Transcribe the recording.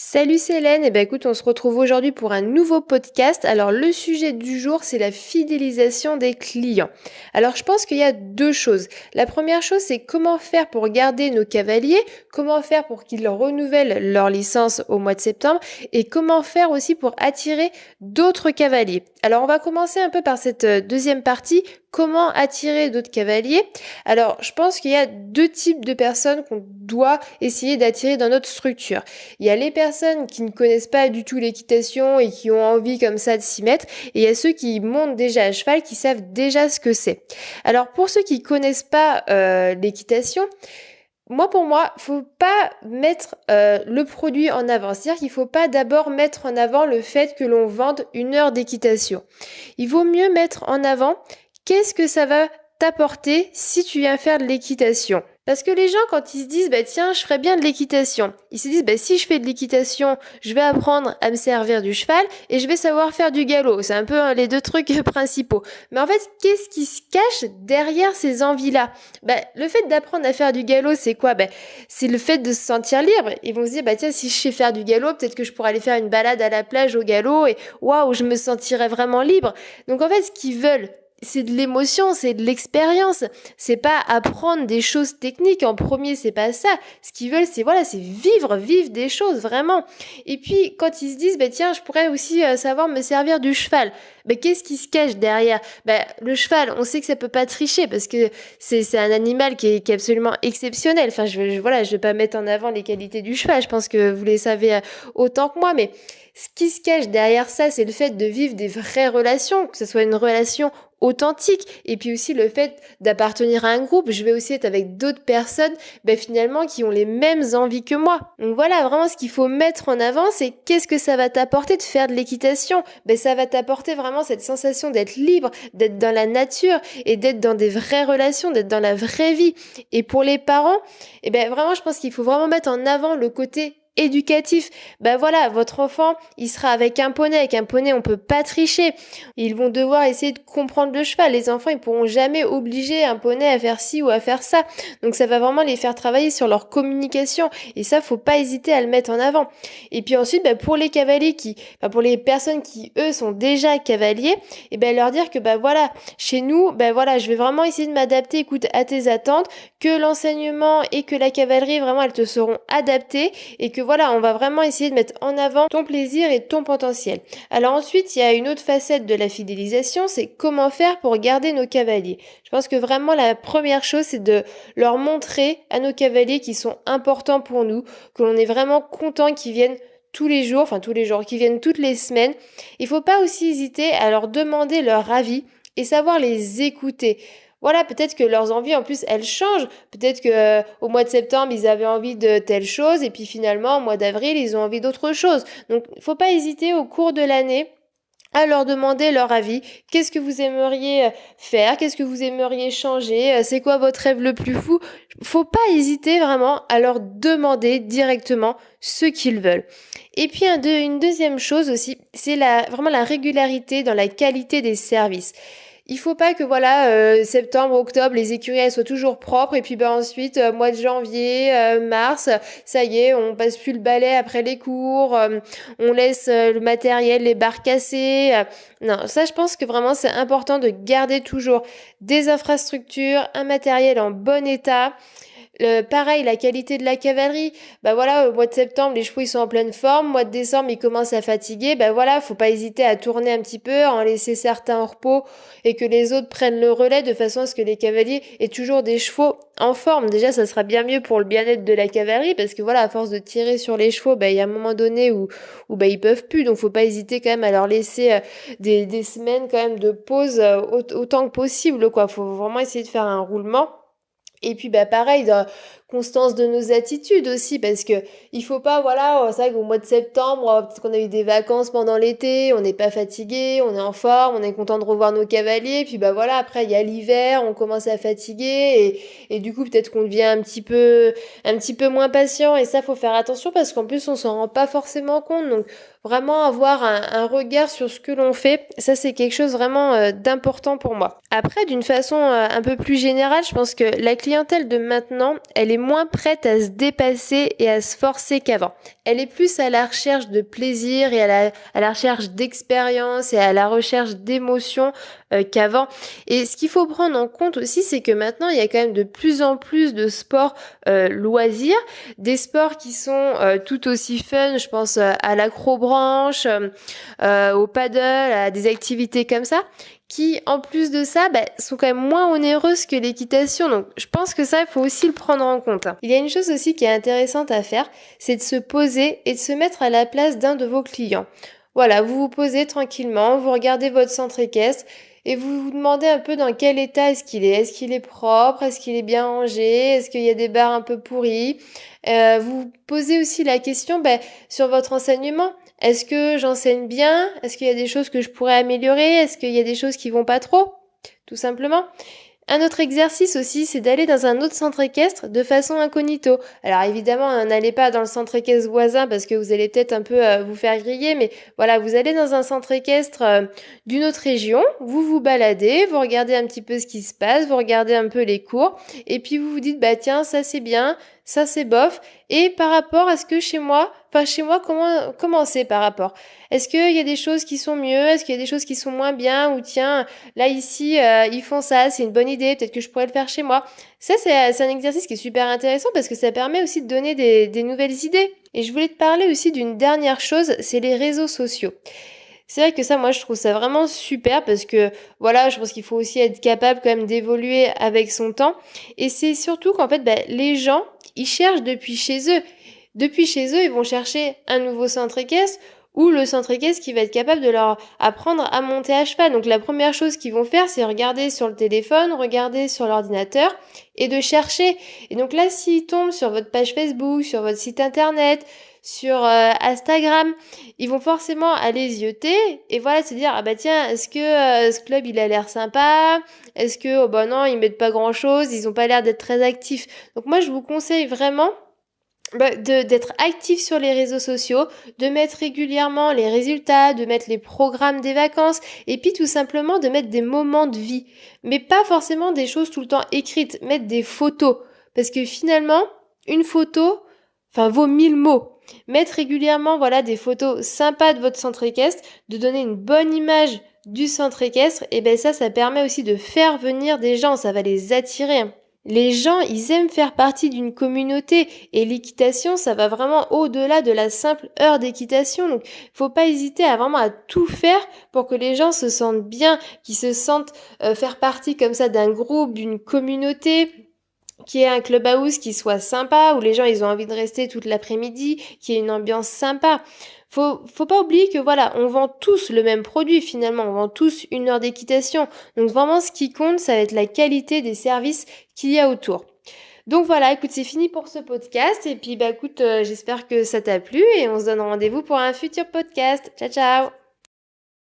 Salut Célène, écoute, on se retrouve aujourd'hui pour un nouveau podcast. Alors le sujet du jour, c'est la fidélisation des clients. Alors je pense qu'il y a deux choses. La première chose, c'est comment faire pour garder nos cavaliers, comment faire pour qu'ils renouvellent leur licence au mois de septembre et comment faire aussi pour attirer d'autres cavaliers. Alors on va commencer un peu par cette deuxième partie, comment attirer d'autres cavaliers. Alors je pense qu'il y a deux types de personnes qu'on doit essayer d'attirer dans notre structure. Il y a les personnes qui ne connaissent pas du tout l'équitation et qui ont envie comme ça de s'y mettre. Et il y a ceux qui montent déjà à cheval, qui savent déjà ce que c'est. Alors pour ceux qui connaissent pas l'équitation, pour moi, faut pas mettre le produit en avant. C'est-à-dire qu'il faut pas d'abord mettre en avant le fait que l'on vende une heure d'équitation. Il vaut mieux mettre en avant qu'est-ce que ça va t'apporter si tu viens faire de l'équitation. Parce que les gens, quand ils se disent, tiens, je ferais bien de l'équitation, ils se disent, si je fais de l'équitation, je vais apprendre à me servir du cheval et je vais savoir faire du galop. C'est un peu les deux trucs principaux. Mais en fait, qu'est-ce qui se cache derrière ces envies-là? Le fait d'apprendre à faire du galop, c'est quoi? C'est le fait de se sentir libre. Ils vont se dire, tiens, si je sais faire du galop, peut-être que je pourrais aller faire une balade à la plage au galop et waouh, je me sentirais vraiment libre. Donc en fait, ce qu'ils veulent, c'est de l'émotion, c'est de l'expérience. C'est pas apprendre des choses techniques en premier, c'est pas ça. Ce qu'ils veulent, c'est vivre des choses vraiment. Et puis quand ils se disent tiens, je pourrais aussi savoir me servir du cheval. Qu'est-ce qui se cache derrière? Le cheval, on sait que ça peut pas tricher parce que c'est un animal qui est absolument exceptionnel. Enfin, je vais pas mettre en avant les qualités du cheval. Je pense que vous les savez autant que moi, mais ce qui se cache derrière ça, c'est le fait de vivre des vraies relations, que ce soit une relation authentique, et puis aussi le fait d'appartenir à un groupe. Je vais aussi être avec d'autres personnes finalement qui ont les mêmes envies que moi. Donc voilà, vraiment ce qu'il faut mettre en avant, c'est qu'est-ce que ça va t'apporter de faire de l'équitation. Ça va t'apporter vraiment cette sensation d'être libre, d'être dans la nature et d'être dans des vraies relations, d'être dans la vraie vie. Et pour les parents, vraiment je pense qu'il faut vraiment mettre en avant le côté éducatif. Votre enfant, il sera avec un poney. Avec un poney, on peut pas tricher. Ils vont devoir essayer de comprendre le cheval. Les enfants, ils pourront jamais obliger un poney à faire ci ou à faire ça. Donc ça va vraiment les faire travailler sur leur communication. Et ça, faut pas hésiter à le mettre en avant. Et puis ensuite, pour les cavaliers pour les personnes qui, eux, sont déjà cavaliers, leur dire que, chez nous, je vais vraiment essayer de m'adapter, écoute, à tes attentes, que l'enseignement et que la cavalerie, vraiment, elles te seront adaptées et que on va vraiment essayer de mettre en avant ton plaisir et ton potentiel. Alors ensuite, il y a une autre facette de la fidélisation, c'est comment faire pour garder nos cavaliers. Je pense que vraiment la première chose, c'est de leur montrer à nos cavaliers qui sont importants pour nous, que l'on est vraiment content qu'ils viennent tous les jours, qu'ils viennent toutes les semaines. Il faut pas aussi hésiter à leur demander leur avis et savoir les écouter. Voilà, peut-être que leurs envies, en plus, elles changent. Peut-être que au mois de septembre, ils avaient envie de telle chose, et puis finalement, au mois d'avril, ils ont envie d'autre chose. Donc, il faut pas hésiter au cours de l'année à leur demander leur avis. Qu'est-ce que vous aimeriez faire? Qu'est-ce que vous aimeriez changer? C'est quoi votre rêve le plus fou? Faut pas hésiter vraiment à leur demander directement ce qu'ils veulent. Et puis une deuxième chose aussi, c'est vraiment la régularité dans la qualité des services. Il faut pas que septembre, octobre, les écuries elles soient toujours propres et puis ensuite mois de janvier, mars, ça y est, on passe plus le balai après les cours, on laisse le matériel, les barres cassées. Non, ça je pense que vraiment c'est important de garder toujours des infrastructures, un matériel en bon état. Pareil, la qualité de la cavalerie. Au mois de septembre, les chevaux ils sont en pleine forme. Au mois de décembre, ils commencent à fatiguer. Faut pas hésiter à tourner un petit peu, à en laisser certains en repos et que les autres prennent le relais de façon à ce que les cavaliers aient toujours des chevaux en forme. Déjà, ça sera bien mieux pour le bien-être de la cavalerie parce que à force de tirer sur les chevaux, il y a un moment donné où ils peuvent plus. Donc, faut pas hésiter quand même à leur laisser des semaines quand même de pause autant que possible, quoi. Faut vraiment essayer de faire un roulement. Et puis pareil, constance de nos attitudes aussi, parce que il faut pas, c'est vrai qu'au mois de septembre, peut-être qu'on a eu des vacances pendant l'été, on n'est pas fatigué, on est en forme, on est content de revoir nos cavaliers, puis après il y a l'hiver, on commence à fatiguer, et du coup peut-être qu'on devient un petit peu moins patient, et ça faut faire attention, parce qu'en plus on s'en rend pas forcément compte, donc vraiment avoir un regard sur ce que l'on fait, ça c'est quelque chose vraiment d'important pour moi. Après, d'une façon un peu plus générale, je pense que la clientèle de maintenant, elle est moins prête à se dépasser et à se forcer qu'avant. Elle est plus à la recherche de plaisir et à la recherche d'expérience et à la recherche d'émotions qu'avant. Et ce qu'il faut prendre en compte aussi, c'est que maintenant, il y a quand même de plus en plus de sports loisirs, des sports qui sont tout aussi fun, je pense à l'acrobranche, au paddle, à des activités comme ça, qui, en plus de ça, sont quand même moins onéreuses que l'équitation. Donc, je pense que ça, il faut aussi le prendre en compte. Il y a une chose aussi qui est intéressante à faire, c'est de se poser et de se mettre à la place d'un de vos clients. Voilà, vous vous posez tranquillement, vous regardez votre centre équestre et vous vous demandez un peu dans quel état est-ce qu'il est. Est-ce qu'il est propre? Est-ce qu'il est bien rangé? Est-ce qu'il y a des barres un peu pourries? Vous vous posez aussi la question sur votre enseignement. Est-ce que j'enseigne bien? Est-ce qu'il y a des choses que je pourrais améliorer? Est-ce qu'il y a des choses qui vont pas trop? Tout simplement. Un autre exercice aussi, c'est d'aller dans un autre centre équestre de façon incognito. Alors évidemment, n'allez pas dans le centre équestre voisin parce que vous allez peut-être un peu vous faire griller, mais voilà, vous allez dans un centre équestre d'une autre région, vous vous baladez, vous regardez un petit peu ce qui se passe, vous regardez un peu les cours, et puis vous vous dites, tiens, ça c'est bien, ça c'est bof, et par rapport à ce que chez moi, comment c'est par rapport? Est-ce qu'il y a des choses qui sont mieux? Est-ce qu'il y a des choses qui sont moins bien? Ou tiens, là ici, ils font ça, c'est une bonne idée, peut-être que je pourrais le faire chez moi. Ça, c'est un exercice qui est super intéressant parce que ça permet aussi de donner des nouvelles idées. Et je voulais te parler aussi d'une dernière chose, c'est les réseaux sociaux. C'est vrai que ça, moi, je trouve ça vraiment super parce que, voilà, je pense qu'il faut aussi être capable quand même d'évoluer avec son temps. Et c'est surtout qu'en fait, les gens, ils cherchent depuis chez eux. Depuis chez eux, ils vont chercher un nouveau centre équestre ou le centre équestre qui va être capable de leur apprendre à monter à cheval. Donc la première chose qu'ils vont faire, c'est regarder sur le téléphone, regarder sur l'ordinateur et de chercher. Et donc là, s'ils tombent sur votre page Facebook, sur votre site internet, sur Instagram, ils vont forcément aller zioter et voilà se dire tiens, est-ce que ce club il a l'air sympa, est-ce que non, ils mettent pas grand chose, ils ont pas l'air d'être très actifs. Donc moi je vous conseille vraiment d'être actif sur les réseaux sociaux, de mettre régulièrement les résultats, de mettre les programmes des vacances et puis tout simplement de mettre des moments de vie, mais pas forcément des choses tout le temps écrites, mettre des photos parce que finalement une photo vaut 1000 mots. Mettre régulièrement des photos sympas de votre centre équestre, de donner une bonne image du centre équestre, et ça permet aussi de faire venir des gens, ça va les attirer. Les gens, ils aiment faire partie d'une communauté et l'équitation, ça va vraiment au-delà de la simple heure d'équitation. Donc, faut pas hésiter à tout faire pour que les gens se sentent bien, qu'ils se sentent faire partie comme ça d'un groupe, d'une communauté, qui est un clubhouse qui soit sympa, où les gens ils ont envie de rester toute l'après-midi, qui ait une ambiance sympa. Faut pas oublier que on vend tous le même produit finalement, on vend tous une heure d'équitation. Donc vraiment ce qui compte, ça va être la qualité des services qu'il y a autour. Donc voilà, écoute, c'est fini pour ce podcast et puis écoute, j'espère que ça t'a plu et on se donne rendez-vous pour un futur podcast. Ciao ciao.